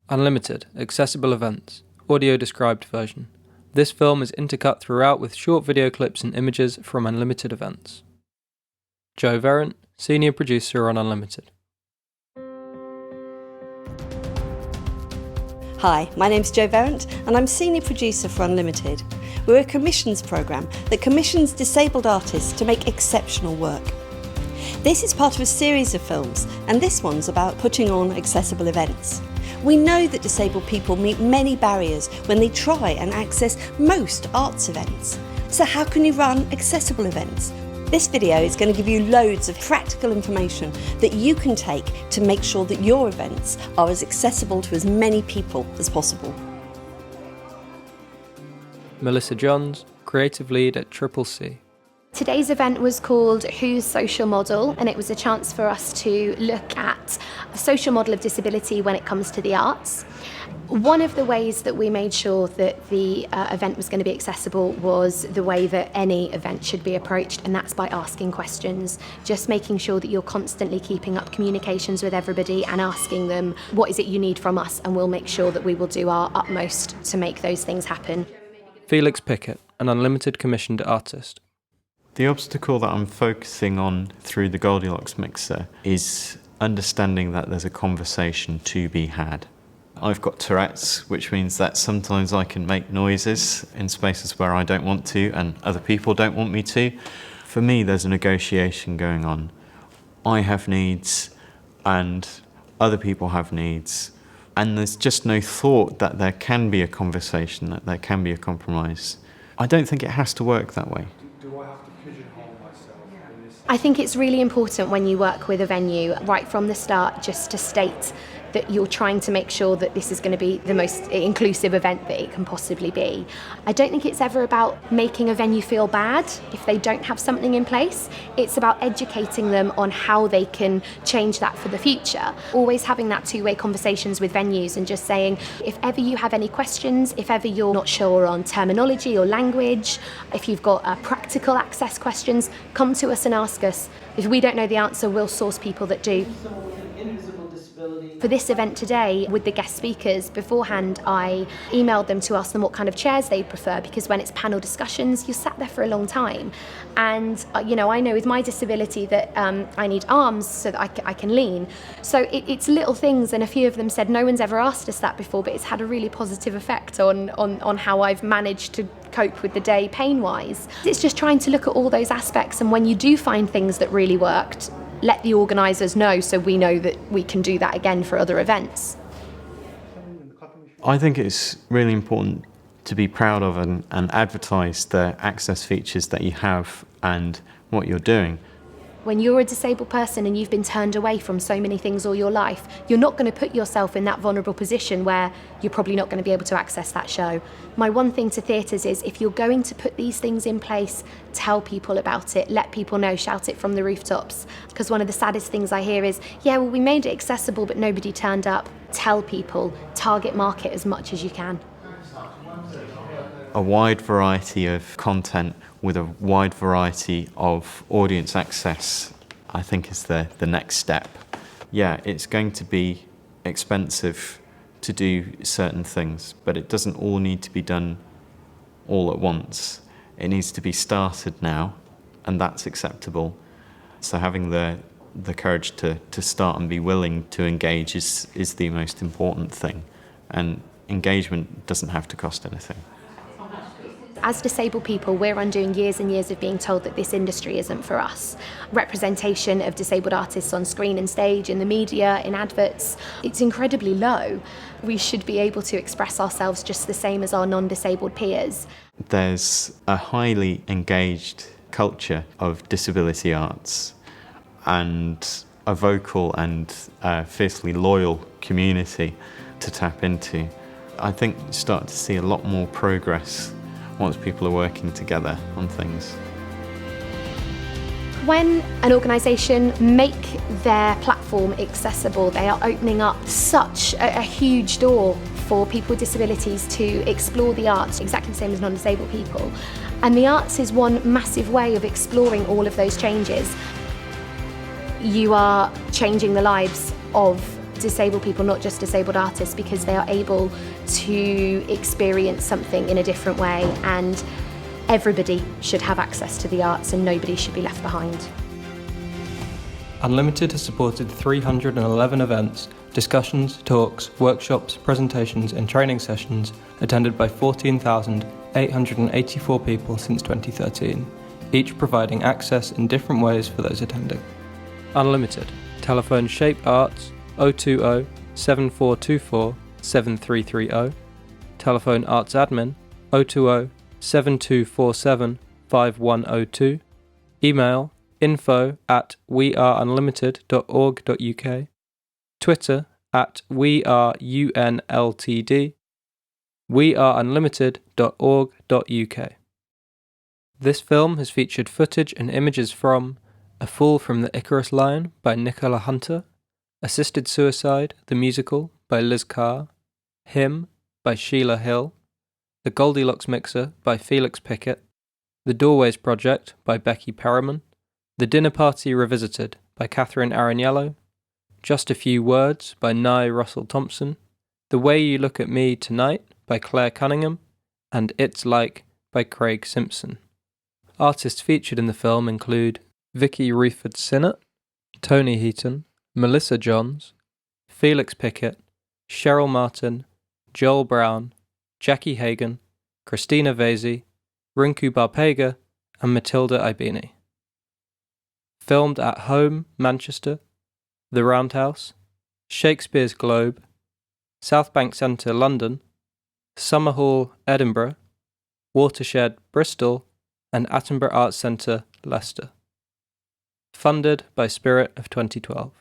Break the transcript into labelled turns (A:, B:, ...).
A: Unlimited, accessible events, audio described version. This film is intercut throughout with short video clips and images from Unlimited events. Joe Verrant, Senior Producer on Unlimited.
B: Hi, my name's Jo Verrant and I'm Senior Producer for Unlimited. We're a commissions programme that commissions disabled artists to make exceptional work. This is part of a series of films, and this one's about putting on accessible events. We know that disabled people meet many barriers when they try and access most arts events. So how can you run accessible events? This video is going to give you loads of practical information that you can take to make sure that your events are as accessible to as many people as possible.
A: Melissa Johns, Creative Lead at Triple C.
C: Today's event was called Who's Social Model, and it was a chance for us to look at the social model of disability when it comes to the arts. One of the ways that we made sure that the event was going to be accessible was the way that any event should be approached, and that's by asking questions. Just making sure that you're constantly keeping up communications with everybody and asking them, what is it you need from us, and we'll make sure that we will do our utmost to make those things happen.
A: Felix Pickett, an Unlimited commissioned artist.
D: The obstacle that I'm focusing on through the Goldilocks mixer is understanding that there's a conversation to be had. I've got Tourette's, which means that sometimes I can make noises in spaces where I don't want to and other people don't want me to. For me, there's a negotiation going on. I have needs and other people have needs, and there's just no thought that there can be a conversation, that there can be a compromise. I don't think it has to work that way.
C: I think it's really important when you work with a venue right from the start just to state that you're trying to make sure that this is going to be the most inclusive event that it can possibly be. I don't think it's ever about making a venue feel bad if they don't have something in place. It's about educating them on how they can change that for the future. Always having that two-way conversations with venues and just saying, if ever you have any questions, if ever you're not sure on terminology or language, if you've got practical access questions, come to us and ask us. If we don't know the answer, we'll source people that do. For this event today, with the guest speakers, beforehand I emailed them to ask them what kind of chairs they prefer, because when it's panel discussions, you're sat there for a long time. And I know with my disability that I need arms so that I can lean. So it's little things, and a few of them said no one's ever asked us that before, but it's had a really positive effect on how I've managed to cope with the day pain-wise. It's just trying to look at all those aspects, and when you do find things that really worked, let the organisers know so we know that we can do that again for other events.
D: I think it's really important to be proud of and advertise the access features that you have and what you're doing.
C: When you're a disabled person and you've been turned away from so many things all your life, you're not going to put yourself in that vulnerable position where you're probably not going to be able to access that show. My one thing to theatres is, if you're going to put these things in place, tell people about it, let people know, shout it from the rooftops. Because one of the saddest things I hear is, yeah, well, we made it accessible, but nobody turned up. Tell people, target market as much as you can.
D: A wide variety of content with a wide variety of audience access, I think, is the next step. Yeah, it's going to be expensive to do certain things, but it doesn't all need to be done all at once. It needs to be started now, and that's acceptable. So having the courage to start and be willing to engage is the most important thing, and engagement doesn't have to cost anything.
C: As disabled people, we're undoing years and years of being told that this industry isn't for us. Representation of disabled artists on screen and stage, in the media, in adverts, it's incredibly low. We should be able to express ourselves just the same as our non-disabled peers.
D: There's a highly engaged culture of disability arts and a vocal and fiercely loyal community to tap into. I think you start to see a lot more progress once people are working together on things.
C: When an organisation make their platform accessible, they are opening up such a huge door for people with disabilities to explore the arts, exactly the same as non-disabled people. And the arts is one massive way of exploring all of those changes. You are changing the lives of disabled people, not just disabled artists, because they are able to experience something in a different way, and everybody should have access to the arts and nobody should be left behind.
A: Unlimited has supported 311 events, discussions, talks, workshops, presentations and training sessions attended by 14,884 people since 2013, each providing access in different ways for those attending. Unlimited. Telephone Shape Arts 020 7424 7330. Telephone Arts Admin 020 7247 5102. Email info@weareunlimited.org.uk. Twitter @weareunltd. weareunlimited.org.uk. This film has featured footage and images from A Fall from the Icarus Lion by Nicola Hunter, Assisted Suicide, the Musical by Liz Carr, Him by Sheila Hill, The Goldilocks Mixer by Felix Pickett, The Doorways Project by Becky Perriman, The Dinner Party Revisited by Catherine Arignello, Just a Few Words by Nye Russell Thompson, The Way You Look at Me Tonight by Claire Cunningham, and It's Like by Craig Simpson. Artists featured in the film include Vicky Reiford-Sinnott, Tony Heaton, Melissa Johns, Felix Pickett, Cheryl Martin, Joel Brown, Jackie Hagan, Christina Vasey, Rinku Barpega, and Matilda Ibini. Filmed at Home, Manchester, The Roundhouse, Shakespeare's Globe, South Bank Centre, London, Summerhall, Edinburgh, Watershed, Bristol, and Attenborough Arts Centre, Leicester. Funded by Spirit of 2012.